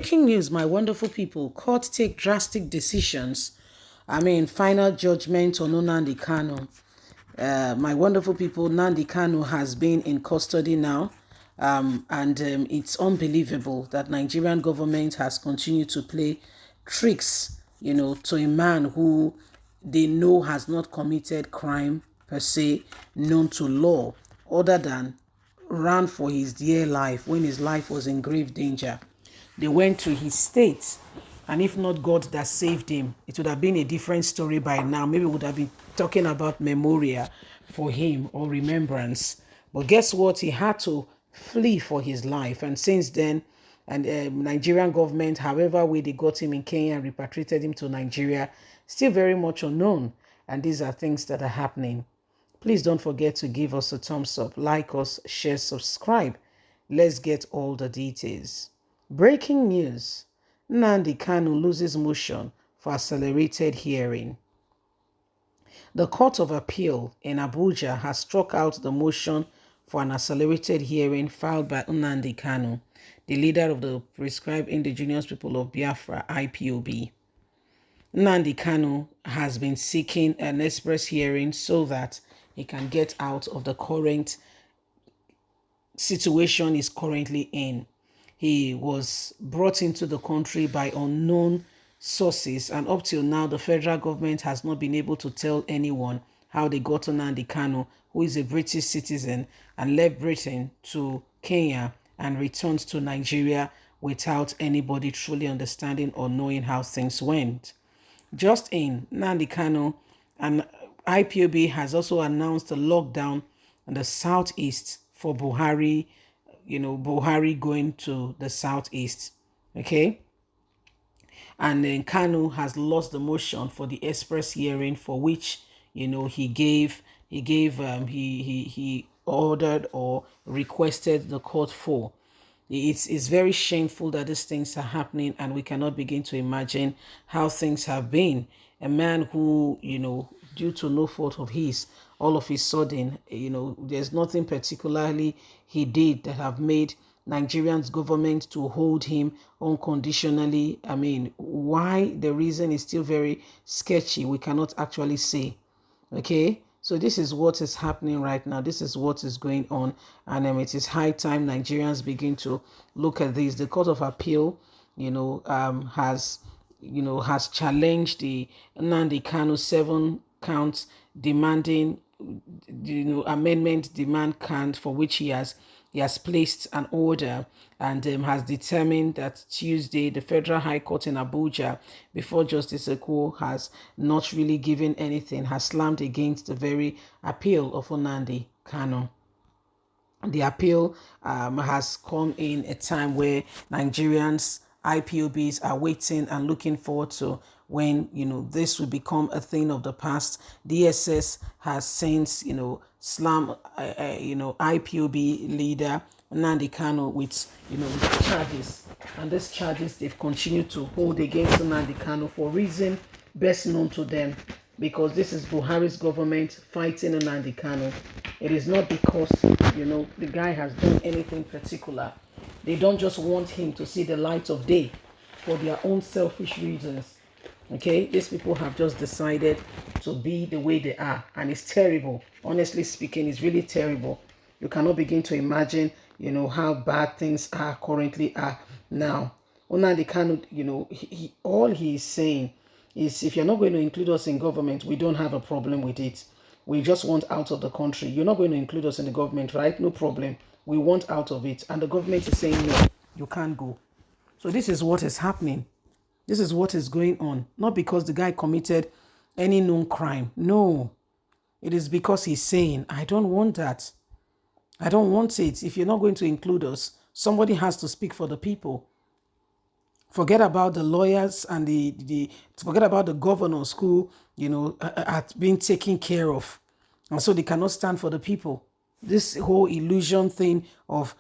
Breaking news, my wonderful people. Court take drastic decisions. Final judgment on Nnamdi Kanu. My wonderful people, Nnamdi Kanu has been in custody now. And it's unbelievable that Nigerian government has continued to play tricks, to a man who they know has not committed crime per se known to law, other than ran for his dear life when his life was in grave danger. They went to his state, and if not God that saved him, it would have been a different story by now. Maybe we would have been talking about memorial for him or remembrance. But guess what? He had to flee for his life, and since then, and Nigerian government, however way they got him in Kenya and repatriated him to Nigeria, still very much unknown. And these are things that are happening. Please don't forget to give us a thumbs up, like us, share, subscribe. Let's get all the details. Breaking news: Nnamdi Kanu loses motion for accelerated hearing. The Court of Appeal in Abuja has struck out the motion for an accelerated hearing filed by Nnamdi Kanu, the leader of the Prescribed Indigenous People of Biafra, IPOB. Nnamdi Kanu has been seeking an express hearing so that he can get out of the current situation he's currently in. He was brought into the country by unknown sources, and up till now, the federal government has not been able to tell anyone how they got Nnamdi Kanu, who is a British citizen and left Britain to Kenya and returned to Nigeria without anybody truly understanding or knowing how things went. Just in, Nnamdi Kanu and IPOB has also announced a lockdown in the southeast for Buhari going to the southeast, okay? And then Kanu has lost the motion for the express hearing, for which, he ordered or requested the court for. It's very shameful that these things are happening, and we cannot begin to imagine how things have been. A man who, due to no fault of his, all of a sudden, there's nothing particularly he did that have made Nigerians government to hold him unconditionally. Why? The reason is still very sketchy. We cannot actually say. Okay, so this is what is happening right now. This is what is going on, and it is high time Nigerians begin to look at this. The Court of Appeal, has challenged the Nnamdi Kanu 7 counts demanding, amendment demand count, for which he has placed an order, and has determined that Tuesday the Federal High Court in Abuja, before Justice Eko, has not really given anything, has slammed against the very appeal of Nnamdi Kanu. The appeal has come in a time where Nigerians, IPOBs, are waiting and looking forward to when, this will become a thing of the past. DSS has since, slammed, IPOB leader Nnamdi Kanu with, with charges. And these charges they've continued to hold against Nnamdi Kanu for reason best known to them, because this is Buhari's government fighting Nnamdi Kanu. It is not because, the guy has done anything particular. They don't just want him to see the light of day for their own selfish reasons. Okay, these people have just decided to be the way they are, and it's terrible. Honestly speaking, it's really terrible. You cannot begin to imagine, how bad things are currently are now. Nnamdi Kanu, all he is saying is, if you're not going to include us in government, we don't have a problem with it. We just want out of the country. You're not going to include us in the government, right? No problem. We want out of it. And the government is saying, no, you can't go. So this is what is happening. This is what is going on. Not because the guy committed any known crime. No. It is because he's saying, I don't want that. I don't want it. If you're not going to include us, somebody has to speak for the people. Forget about the lawyers and forget about the governors who, are being taken care of. And so they cannot stand for the people. This whole illusion thing of,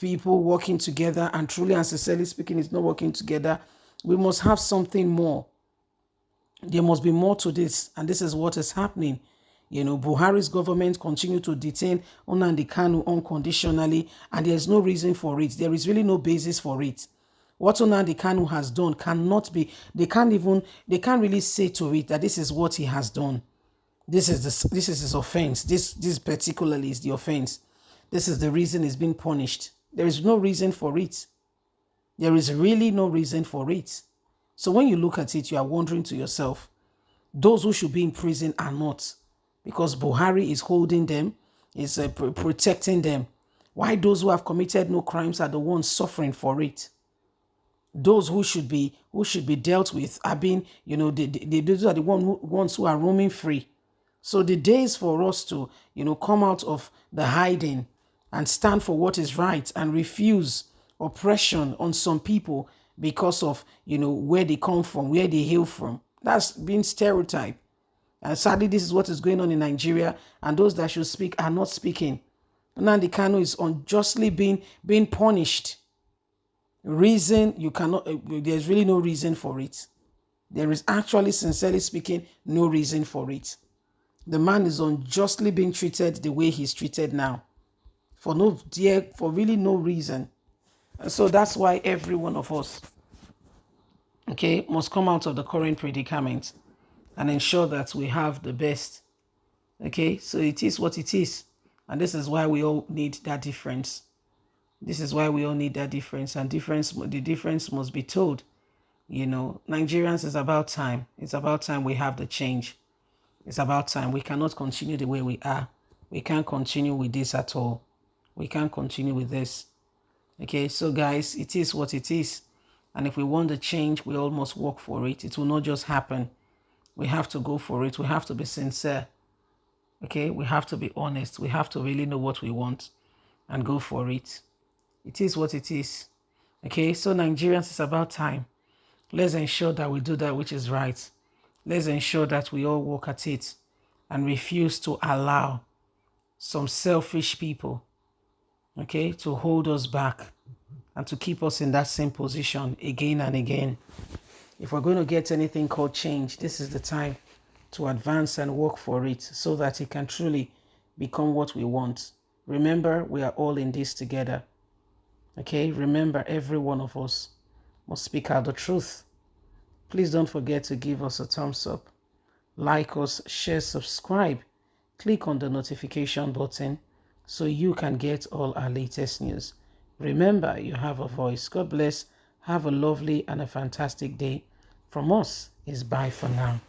people working together, and truly and sincerely speaking, it's not working together. We must have something more. There must be more to this. And this is what is happening. Buhari's government continue to detain Nnamdi Kanu unconditionally, and there's no reason for it. There is really no basis for it. What Nnamdi Kanu has done cannot be, they can't really say to it that this is what he has done. This is his offense. This particularly is the offense. This is the reason he's been punished. There is no reason for it. There is really no reason for it. So when you look at it, you are wondering to yourself, those who should be in prison are not, because Buhari is holding them, is protecting them. Why those who have committed no crimes are the ones suffering for it? Those who should be dealt with are being, those are the ones who are roaming free. So the days for us to, come out of the hiding and stand for what is right and refuse oppression on some people because of, where they come from, where they hail from, that's being stereotyped. And sadly, this is what is going on in Nigeria, and those that should speak are not speaking. Nnamdi Kanu is unjustly being punished. Reason, you cannot, there's really no reason for it. There is actually, sincerely speaking, no reason for it. The man is unjustly being treated the way he's treated now, for really no reason. And so that's why every one of us, okay, must come out of the current predicament and ensure that we have the best. Okay, so it is what it is. And this is why we all need that difference. This is why we all need that difference. And the difference must be told. Nigerians, is about time. It's about time we have the change. It's about time. We cannot continue the way we are. We can't continue with this at all. We can't continue with this. Okay, so guys, it is what it is. And if we want the change, we all must work for it. It will not just happen. We have to go for it. We have to be sincere. Okay, we have to be honest. We have to really know what we want and go for it. It is what it is. Okay, so Nigerians, it's about time. Let's ensure that we do that which is right. Let's ensure that we all work at it and refuse to allow some selfish people, okay, to hold us back and to keep us in that same position again and again. If we're going to get anything called change, this is the time to advance and work for it so that it can truly become what we want. Remember, we are all in this together. Okay, remember, every one of us must speak out the truth. Please don't forget to give us a thumbs up, like us, share, subscribe, click on the notification button so you can get all our latest news. Remember, you have a voice. God bless. Have a lovely and a fantastic day. From us is bye for now.